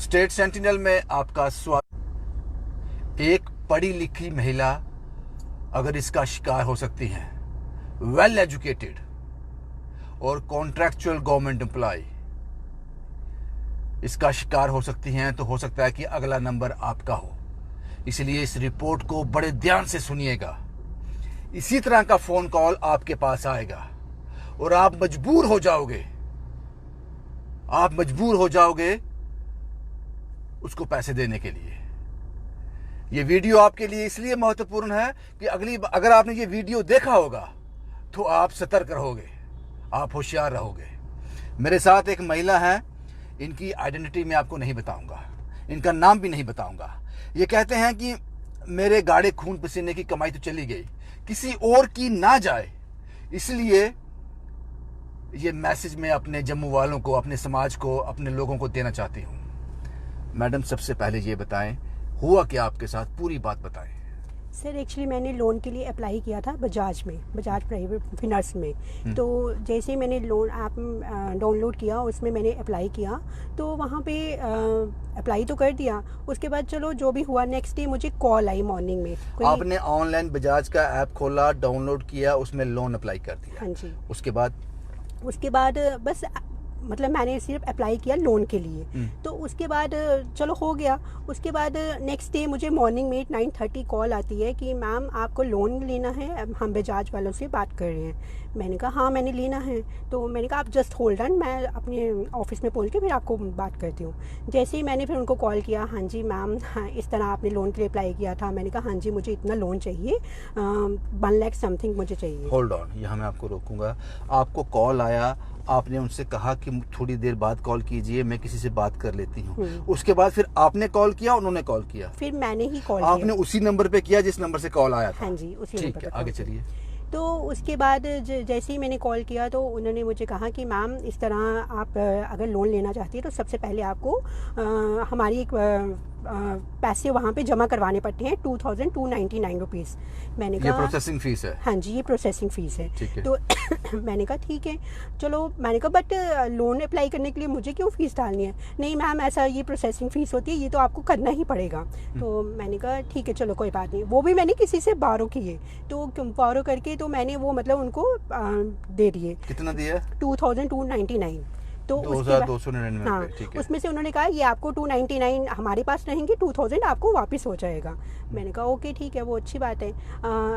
State sentinel में आपका स्वागत। एक पढ़ी लिखी महिला अगर इसका शिकार हो सकती है, वेल एजुकेटेड और कॉन्ट्रैक्चुअल गवर्नमेंट एम्प्लॉय इसका शिकार हो सकती हैं, तो हो सकता है कि अगला नंबर आपका हो। इसलिए इस रिपोर्ट को बड़े ध्यान से सुनिएगा। इसी तरह का फोन कॉल आपके पास आएगा और आप मजबूर हो जाओगे उसको पैसे देने के लिए। ये वीडियो आपके लिए इसलिए महत्वपूर्ण है कि अगर आपने ये वीडियो देखा होगा तो आप सतर्क रहोगे, आप होशियार रहोगे। मेरे साथ एक महिला है, इनकी आइडेंटिटी मैं आपको नहीं बताऊंगा, इनका नाम भी नहीं बताऊंगा। ये कहते हैं कि मेरे गाढ़े खून पसीने की कमाई तो चली गई, किसी और की ना जाए, इसलिए ये मैसेज मैं अपने जम्मू वालों को, अपने समाज को, अपने लोगों को देना चाहती हूँ। मैडम, सबसे पहले ये बताएं, हुआ क्या आपके साथ, पूरी बात बताएं। सर एक्चुअली मैंने लोन के लिए अप्लाई किया था बजाज प्राइवेट फिनांस में। तो जैसे ही मैंने लोन ऐप डाउनलोड किया, उसमें मैंने अप्लाई किया, तो वहाँ पे अप्लाई तो कर दिया। उसके बाद चलो जो भी हुआ, नेक्स्ट डे मुझे कॉल आई मॉर्निंग में। आपने ऑनलाइन बजाज का ऐप खोला, डाउनलोड किया, उसमें लोन अप्लाई कर दिया। हाँ जी। उसके बाद बस मतलब मैंने सिर्फ अप्लाई किया लोन के लिए। तो उसके बाद चलो हो गया। उसके बाद नेक्स्ट डे मुझे मॉर्निंग में 9:30 कॉल आती है कि मैम आपको लोन लेना है, हम बजाज वालों से बात कर रहे हैं। मैंने कहा हाँ मैंने लेना है। तो मैंने कहा आप जस्ट होल्ड ऑन, मैं अपने ऑफिस में पहुंच के फिर आपको बात करती हूँ। जैसे ही मैंने फिर उनको कॉल किया, हाँ जी मैम, हाँ, इस तरह आपने लोन के लिए अप्लाई किया था। मैंने कहा हाँ जी मुझे इतना लोन चाहिए, 1 लाख समथिंग मुझे चाहिए। होल्ड ऑन, यहाँ मैं आपको रोकूंगा। आपको कॉल आया, आपने उनसे कहा कि थोड़ी देर बाद कॉल कीजिए, मैं किसी से बात कर लेती हूँ। उसके बाद फिर आपने कॉल किया, उन्होंने कॉल किया? फिर मैंने ही कॉल किया। आपने उसी नंबर पे किया जिस नंबर से कॉल आया था? हाँ जी, उसी नंबर पे। ठीक है, आगे चलिए। तो उसके बाद जैसे ही मैंने कॉल किया तो उन्होंने मुझे कहा कि मैम इस तरह आप अगर लोन लेना चाहती है तो सबसे पहले आपको हमारी एक पैसे वहाँ पे जमा करवाने पड़ते हैं, 2299 रुपीज़। मैंने कहा ये प्रोसेसिंग फीस है? हाँ जी, ये प्रोसेसिंग फीस है। तो मैंने कहा ठीक है चलो। मैंने कहा बट लोन अप्लाई करने के लिए मुझे क्यों फ़ीस डालनी है? नहीं मैम ऐसा ये प्रोसेसिंग फ़ीस होती है, ये तो आपको करना ही पड़ेगा। तो मैंने कहा ठीक है चलो कोई बात नहीं। वो भी मैंने किसी से बारो किए, तो बारो करके तो मैंने वो मतलब उनको दे दिए। कितना दिया? 2299। तो 2299। हाँ, उसमें से उन्होंने कहा ये आपको 299 हमारे पास रहेंगे, 2000 आपको वापस हो जाएगा। मैंने कहा ओके ठीक है, वो अच्छी बात है।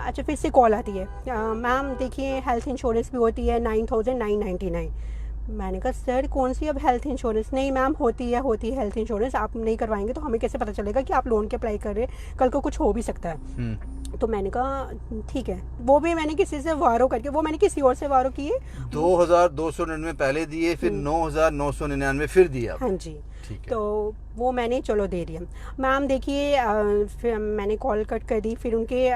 अच्छा फिर से कॉल आती है, मैम देखिए हेल्थ इंश्योरेंस भी होती है 9999। मैंने कहा सर कौन सी अब हेल्थ इंश्योरेंस? नहीं मैम होती है हेल्थ इंश्योरेंस, आप नहीं करवाएंगे तो हमें कैसे पता चलेगा कि आप लोन के अप्लाई कर रहे हैं, कल को कुछ हो भी सकता है। तो मैंने कहा ठीक है। वो भी मैंने किसी से वारो करके, वो मैंने किसी और से वारो किए। 2299 पहले दिए, फिर 9999 फिर दिया। हाँ जी। तो वो मैंने चलो दे दिया। मैम देखिए फिर मैंने कॉल कट कर दी। फिर उनके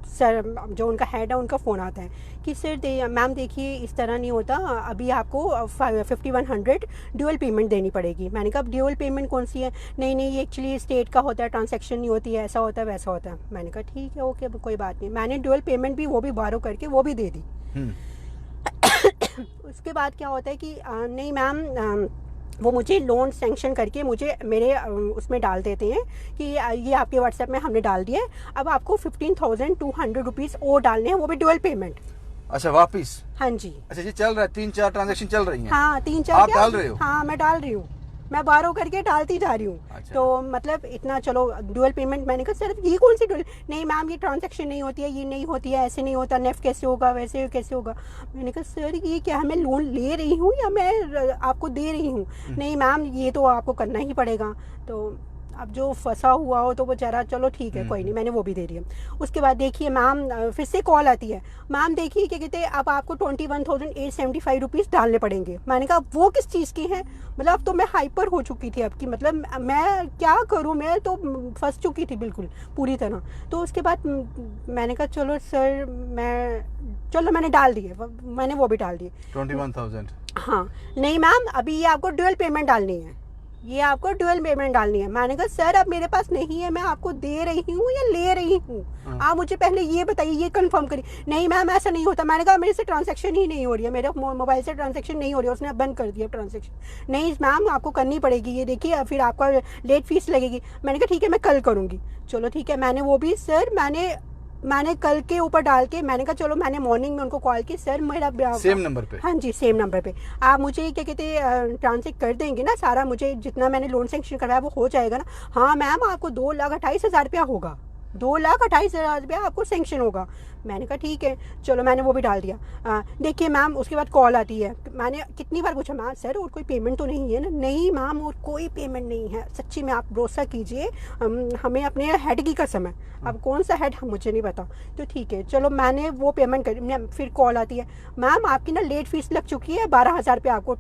सर जो उनका हेड है उनका फ़ोन आता है कि सर मैम देखिए इस तरह नहीं होता, अभी आपको 5100 ड्यूअल पेमेंट देनी पड़ेगी। मैंने कहा अब ड्यूअल पेमेंट कौन सी है? नहीं ये एक्चुअली स्टेट का होता है, ट्रांजैक्शन नहीं होती है, ऐसा होता है वैसा होता है। मैंने कहा ठीक है ओके कोई बात नहीं। मैंने ड्यूअल पेमेंट भी वो भी बारो करके वो भी दे दी। उसके बाद क्या होता है कि नहीं मैम वो मुझे लोन सैंक्शन करके मुझे मेरे उसमें डाल देते हैं कि ये आपके व्हाट्सएप में हमने डाल दिया है, अब आपको 15,200 रुपीज़ और डालने हैं, वो भी ड्यूअल पेमेंट। अच्छा वापिस? हाँ जी। अच्छा ये चल रहा है, 3-4 ट्रांजेक्शन चल रही हैं? हाँ 3-4। आप डाल रहे हो? हाँ मैं डाल रही हूँ, मैं बारो करके डालती जा रही हूँ। अच्छा। तो मतलब इतना चलो ड्यूअल पेमेंट। मैंने कहा सर ये कौन सी ड्यूअल? नहीं मैम ये ट्रांजैक्शन नहीं होती है, ये नहीं होती है, ऐसे नहीं होता, नेफ्ट कैसे होगा, वैसे कैसे होगा? मैंने कहा सर ये क्या है, मैं लोन ले रही हूँ या मैं आपको दे रही हूँ? नहीं मैम ये तो आपको करना ही पड़ेगा। तो अब जो फंसा हुआ हो तो बेचारा चलो ठीक है कोई नहीं, मैंने वो भी दे दिया। उसके बाद देखिए मैम फिर से कॉल आती है, मैम देखिए क्या कहते हैं अब आपको 21,875 रुपीज़ डालने पड़ेंगे। मैंने कहा वो किस चीज़ की है? मतलब अब तो मैं हाइपर हो चुकी थी अब की, मतलब मैं क्या करूँ, मैं तो फंस चुकी थी बिल्कुल पूरी तरह। तो उसके बाद मैंने कहा चलो सर मैंने डाल दिए, मैंने वो भी डाल दिए 21,000। हाँ नहीं मैम अभी ये आपको ड्यूअल पेमेंट डालनी है। ये आपको डुअल पेमेंट डालनी है। मैंने कहा सर अब मेरे पास नहीं है, मैं आपको दे रही हूँ या ले रही हूँ, आप मुझे पहले ये बताइए, ये कंफर्म करिए। नहीं मैम ऐसा नहीं होता। मैंने कहा मेरे से ट्रांजैक्शन ही नहीं हो रही है, मेरे मोबाइल से ट्रांजैक्शन नहीं हो रही है, उसने बंद कर दिया ट्रांजैक्शन। नहीं मैम आपको करनी पड़ेगी, ये देखिए फिर आपका लेट फीस लगेगी। मैंने कहा ठीक है मैं कल करूँगी। चलो ठीक है, मैंने वो भी सर मैंने कल के ऊपर डाल के मैंने कहा चलो, मैंने मॉर्निंग में उनको कॉल की, सर मेरा सेम नंबर पे। हाँ जी सेम नंबर पे आप मुझे क्या कहते हैं ट्रांसफर कर देंगे ना, सारा मुझे जितना मैंने लोन सेंक्शन करवाया वो हो जाएगा ना। हाँ मैम आपको 2,28,000 रुपया होगा, 2,28,000 रुपया आपको सेंक्शन होगा। मैंने कहा ठीक है चलो, मैंने वो भी डाल दिया। देखिए मैम उसके बाद कॉल आती है। मैंने कितनी बार पूछा मैम सर और कोई पेमेंट तो नहीं है ना? नहीं मैम और कोई पेमेंट नहीं है, सच्ची में आप भरोसा कीजिए, हमें अपने हेड की कसम है। अब कौन सा हेड हम मुझे नहीं पता। तो ठीक है चलो, मैंने वो पेमेंट कर, फिर कॉल आती है मैम आपकी ना लेट फीस लग चुकी है, 12,000 रुपया आपको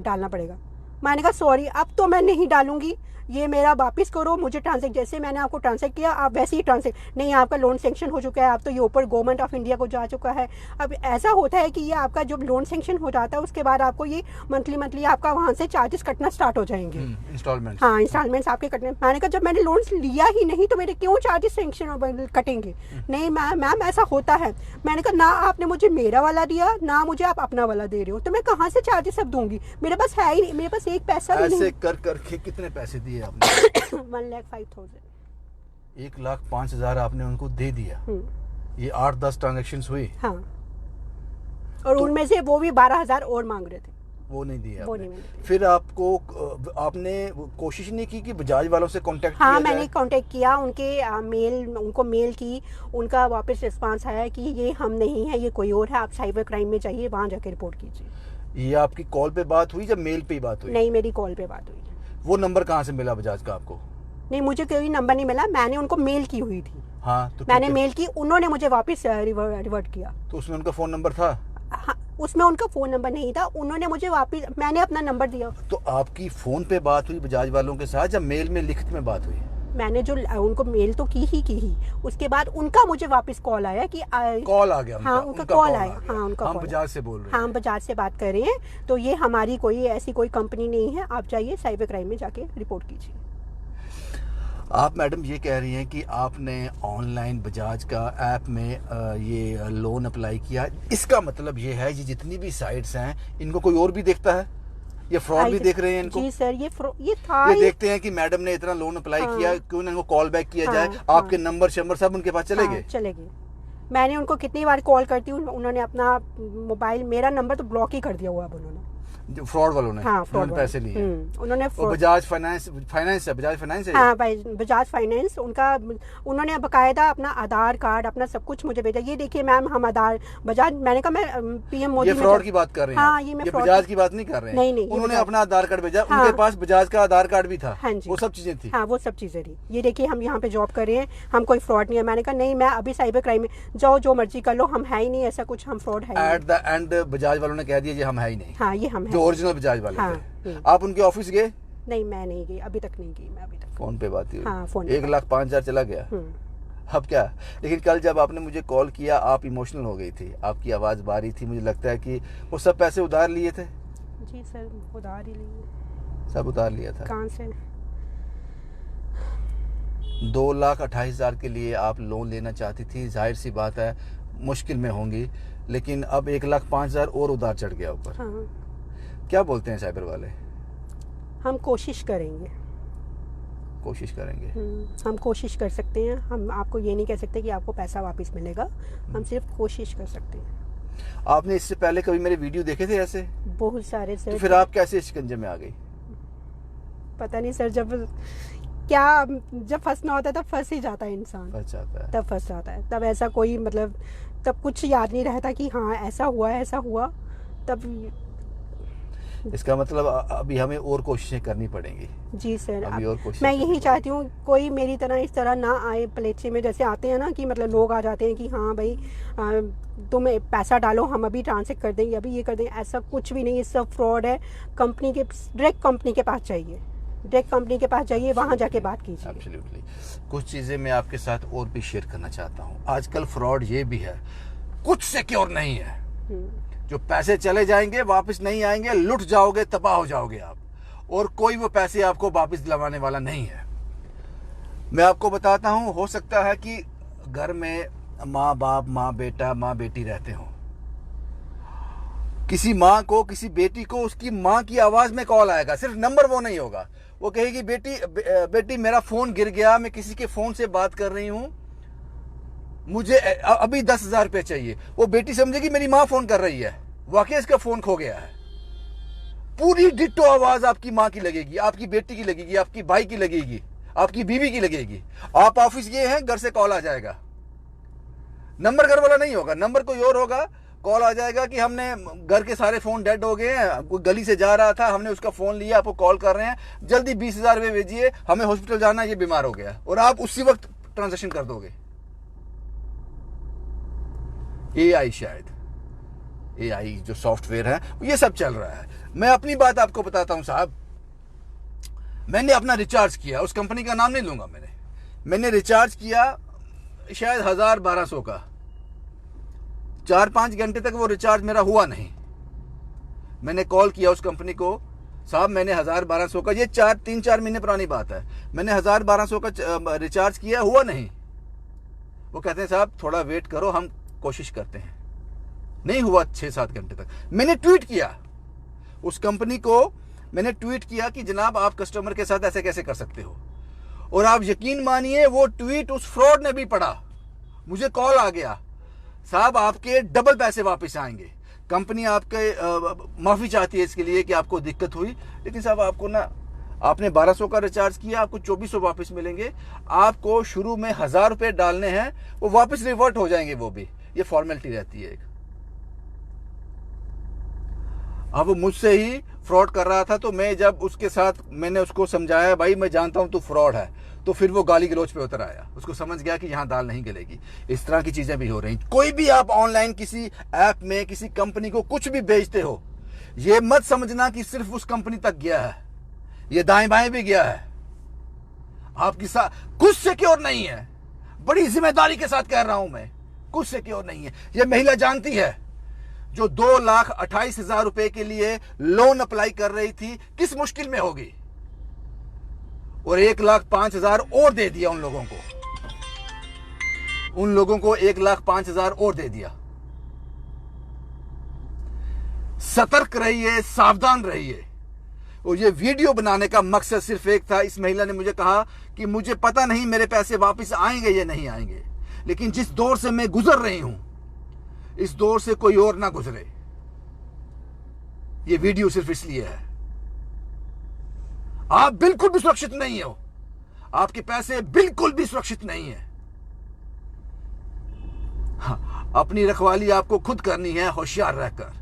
डालना पड़ेगा। मैंने कहा सॉरी अब तो मैं नहीं डालूंगी, ये मेरा वापस करो, मुझे ट्रांसफर जैसे मैंने आपको ट्रांसफर किया आप वैसे ही ट्रांसफर। नहीं आपका लोन सेंक्शन हो चुका है, अब तो ये ऊपर गवर्नमेंट ऑफ इंडिया को जा चुका है। अब ऐसा होता है कि ये आपका जब लोन सेंक्शन हो जाता है उसके बाद आपको ये मंथली आपका वहाँ से चार्जेस कटना स्टार्ट हो जाएंगे, इंस्टॉलमेंट। हाँ इंस्टॉलमेंट्स आपके कटने। मैंने कहा जब मैंने लोन लिया ही नहीं तो मेरे क्यों चार्जेस सेंक्शन कटेंगे? नहीं मैम ऐसा होता है। मैंने कहा ना आपने मुझे मेरा वाला दिया ना मुझे आप अपना वाला दे रहे हो, तो मैं कहाँ से चार्जेस अब दूंगी? मेरे पास है ही नहीं, मेरे पास एक पैसा भी नहीं। ऐसे कर के कितने पैसे दिए आपने? 1,05,000। 1,05,000 आपने उनको दे दिया। ये 8-10 ट्रांजेक्शन हुई। हाँ और तो, उनमें से वो भी 12,000 और मांग रहे थे, वो नहीं दिया वो नहीं मिले। फिर आपने कोशिश नहीं की कि बजाज वालों से कांटेक्ट हाँ किया मैंने कांटेक्ट किया, उनको मेल की, उनका वापस रिस्पांस आया कि ये हम नहीं है, ये कोई और है, आप साइबर क्राइम में जाइए, वहाँ जाके रिपोर्ट कीजिए। ये आपकी कॉल पे बात हुई या मेल पे बात हुई? नहीं मेरी कॉल पे बात हुई। वो नंबर कहाँ से मिला बजाज का आपको? नहीं मुझे कोई नंबर नहीं मिला, मैंने उनको मेल की हुई थी। हाँ तो मैंने मेल की, उन्होंने मुझे वापस रिवर्ट किया। तो उसमें उनका फोन नंबर था? हाँ उसमें उनका फोन नंबर नहीं था, उन्होंने मुझे वापस, मैंने अपना नंबर दिया। तो आपकी फोन पे बात हुई बजाज वालों के साथ या मेल में लिखित में बात हुई? मैंने जो उनको मेल तो की ही, उसके बाद उनका मुझे वापस कॉल आया कि कॉल आ गया उनका, हाँ उनका कॉल आया। हाँ उनका हम बजाज से बोल रहे हैं। हाँ हम बजाज से बात कर रहे हैं, तो ये हमारी कोई ऐसी कोई कंपनी नहीं है, आप जाइए साइबर क्राइम में जाके रिपोर्ट कीजिए। आप मैडम ये कह रही हैं कि आपने ऑनलाइन बजाज का ऐप में ये लोन अप्लाई किया, इसका मतलब ये है ये जितनी भी साइट्स हैं इनको कोई और भी देखता है? ये फ्रॉड भी देख रहे हैं इनको? जी सर ये था, ये देखते हैं कि मैडम ने इतना लोन अप्लाई किया, क्यों ना इनको कॉल बैक किया जाए। आपके नंबर सब उनके पास चले गए? मैंने उनको कितनी बार कॉल करती हूँ, उन्होंने अपना मोबाइल, मेरा नंबर तो ब्लॉक ही कर दिया हुआ है उन्होंने, फ्रॉड वालों ने। हाँ, उन्होंने पैसे लिए। उन्होंने बजाज फाइनेंस है, बजाज फाइनेंस है। हाँ बजाज फाइनेंस, उनका उन्होंने बकायदा अपना आधार कार्ड अपना सब कुछ मुझे भेजा। ये देखिए मैम हम आधार बजाज, मैंने कहा मैं पीएम मोदी। ये फ्रॉड की बात कर रहे हैं? हाँ ये बजाज की बात नहीं कर रहे हैं। नहीं उन्होंने अपना आधार कार्ड भेजा, उनके पास बजाज का आधार कार्ड भी था। हाँ जी वो सब चीजें थी। हाँ वो सब चीजें थी। ये देखिए हम यहाँ पे जॉब कर रहे हैं, हम कोई फ्रॉड नहीं है। मैंने कहा नहीं मैं अभी साइबर क्राइम में जाओ, जो मर्जी कर लो, हम है ही नहीं ऐसा कुछ, हम फ्रॉड है। एट द एंड बजाज वालों ने कह दिया ये हम है ही नहीं। हाँ ये हम है, जो ओरिजिनल बजाज वाले थे। आप उनके ऑफिस गए? नहीं मैं नहीं गई, अभी तक नहीं गई मैं, अभी तक फोन पे बात हुई। हाँ फोन 1,05,000 चला गया। अब क्या? लेकिन कल जब आपने मुझे कॉल किया आप इमोशनल हो गई थी, आपकी आवाज़ बारी थी, मुझे लगता है कि वो सब पैसे उधार लिए थे। जी सर उधार ही लिए, सब उधार लिया था। कहाँ से? 2,28,000 के लिए आप लोन लेना चाहती थी, जाहिर सी बात है मुश्किल में होंगी, लेकिन अब 1,05,000 और उधार चढ़ गया ऊपर। हाँ। क्या बोलते हैं साइबर वाले? हम कोशिश करेंगे। हम कोशिश कर सकते हैं, हम आपको ये नहीं कह सकते कि आपको पैसा वापस मिलेगा, हम सिर्फ कोशिश कर सकते हैं। आपने इससे पहले कभी मेरे वीडियो देखे थे ऐसे? बहुत सारे सर। तो फिर आप कैसे शिकंजे में आ गई? पता नहीं सर, जब फंसना होता है तब फंस ही जाता है इंसान, तब फंस जाता है, तब ऐसा कोई मतलब तब कुछ याद नहीं रहता कि हाँ ऐसा हुआ, तब इसका मतलब अभी हमें और कोशिशें करनी पड़ेंगी। जी सर, अभी और कोशिश मैं यही चाहती हूँ कोई मेरी तरह इस तरह ना आए पलेचे में, जैसे आते हैं ना कि मतलब लोग आ जाते हैं कि हाँ भाई तुम पैसा डालो हम अभी ट्रांसफर कर देंगे, अभी ये कर देंगे, ऐसा कुछ भी नहीं, ये सब फ्रॉड है। डायरेक्ट कंपनी के पास जाइए, वहाँ जाके बात कीजिए। एब्सोल्युटली। कुछ चीज़ें मैं आपके साथ और भी शेयर करना चाहता हूँ। आजकल फ्रॉड ये भी है, कुछ सिक्योर नहीं है। जो पैसे चले जाएंगे वापस नहीं आएंगे, लुट जाओगे, तबाह हो जाओगे आप। और कोई वो पैसे आपको वापस दिलवाने वाला नहीं है। मैं आपको बताता हूं, हो सकता है कि घर में माँ बाप, माँ बेटा, माँ बेटी रहते हो। किसी माँ को, किसी बेटी को उसकी माँ की आवाज में कॉल आएगा, सिर्फ नंबर वो नहीं होगा। वो कहेगी बेटी मेरा फोन गिर गया, मैं किसी के फोन से बात कर रही हूं, मुझे अभी 10,000 रुपये चाहिए। वो बेटी समझेगी मेरी माँ फोन कर रही है, वाकई इसका फोन खो गया है। पूरी डिट्टो आवाज आपकी माँ की लगेगी, आपकी बेटी की लगेगी, आपकी भाई की लगेगी, आपकी बीवी की लगेगी। आप ऑफिस गए हैं, घर से कॉल आ जाएगा, नंबर घर वाला नहीं होगा, नंबर कोई और होगा। कॉल आ जाएगा कि हमने, घर के सारे फोन डेड हो गए हैं, कोई गली से जा रहा था, हमने उसका फोन लिया, आपको कॉल कर रहे हैं, जल्दी 20,000 रुपये भेजिए, हमें हॉस्पिटल जाना है, ये बीमार हो गया। और आप उसी वक्त ट्रांजेक्शन कर दोगे। एआई, शायद एआई जो सॉफ्टवेयर है ये सब चल रहा है। मैं अपनी बात आपको बताता हूं साहब, मैंने अपना रिचार्ज किया, उस कंपनी का नाम नहीं लूंगा, मैंने रिचार्ज किया शायद 1,000-1,200 का। 4-5 घंटे तक वो रिचार्ज मेरा हुआ नहीं। मैंने कॉल किया उस कंपनी को, साहब मैंने 1,000-1,200 का, ये 3-4 महीने पुरानी बात है, मैंने 1,000-1,200 का रिचार्ज किया, हुआ नहीं। वो कहते हैं साहब थोड़ा वेट करो, हम कोशिश करते हैं। नहीं हुआ 6-7 घंटे तक। मैंने ट्वीट किया उस कंपनी को, मैंने ट्वीट किया कि जनाब आप कस्टमर के साथ ऐसे कैसे कर सकते हो। और आप यकीन मानिए वो ट्वीट उस फ्रॉड ने भी पढ़ा, मुझे कॉल आ गया, साहब आपके डबल पैसे वापस आएंगे, कंपनी आपके माफी चाहती है इसके लिए कि आपको दिक्कत हुई, लेकिन साहब आपको ना, आपने 1,200 का रिचार्ज किया, आपको 2,400 वापस मिलेंगे, आपको शुरू में 1,000 रुपये डालने हैं, वो वापस रिवर्ट हो जाएंगे, वो भी ये फॉर्मेलिटी रहती है एक। अब वो मुझसे ही फ्रॉड कर रहा था, तो मैं जब उसके साथ मैंने उसको समझाया भाई मैं जानता हूं तू फ्रॉड है, तो फिर वो गाली गलौज पे उतर आया, उसको समझ गया कि यहाँ दाल नहीं गलेगी। इस तरह की चीजें भी हो रही। कोई भी आप ऑनलाइन किसी ऐप में किसी कंपनी को कुछ भी भेजते हो, ये मत समझना कि सिर्फ उस कंपनी तक गया है, ये दाएं बाएं भी गया है, आपकी साथ कुछ सिक्योर नहीं है। बड़ी जिम्मेदारी के साथ कह रहा हूं मैं, कुछ सिक्योर नहीं है। ये महिला जानती है जो 2,28,000 रुपए के लिए लोन अप्लाई कर रही थी, किस मुश्किल में होगी, और 1,05,000 और दे दिया उन लोगों को 1,05,000 और दे दिया। सतर्क रहिए, सावधान रहिए। और ये वीडियो बनाने का मकसद सिर्फ एक था, इस महिला ने मुझे कहा कि मुझे पता नहीं मेरे पैसे वापस आएंगे या नहीं आएंगे, लेकिन जिस दौर से मैं गुजर रही हूं इस दौर से कोई और ना गुजरे। ये वीडियो सिर्फ इसलिए है। आप बिल्कुल भी सुरक्षित नहीं हो, आपके पैसे बिल्कुल भी सुरक्षित नहीं है। हाँ, अपनी रखवाली आपको खुद करनी है, होशियार रहकर।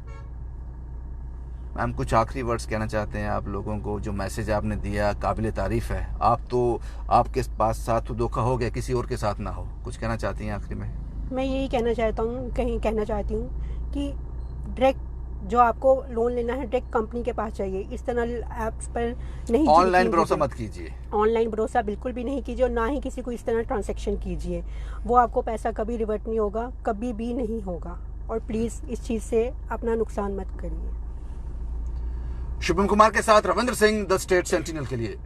मैम कुछ आखिरी वर्ड्स कहना चाहते हैं आप लोगों को? जो मैसेज आपने दिया काबिल तारीफ है। आप तो, आपके पास साथ तो धोखा हो गया, किसी और के साथ ना हो। कुछ कहना चाहती हैं आखिरी में? मैं यही कहना चाहती हूँ कि डायरेक्ट जो आपको लोन लेना है डायरेक्ट कंपनी के पास चाहिए, इस तरह ऐप्स पर नहीं। ऑनलाइन भरोसा मत कीजिए, ऑनलाइन भरोसा बिल्कुल भी नहीं कीजिए, और ना ही किसी को इस तरह ट्रांजैक्शन कीजिए। वो आपको पैसा कभी रिवर्ट नहीं होगा, कभी भी नहीं होगा। और प्लीज़ इस चीज़ से अपना नुकसान मत करिए। शुभम कुमार के साथ Ravindra Singh, the state sentinel के लिए।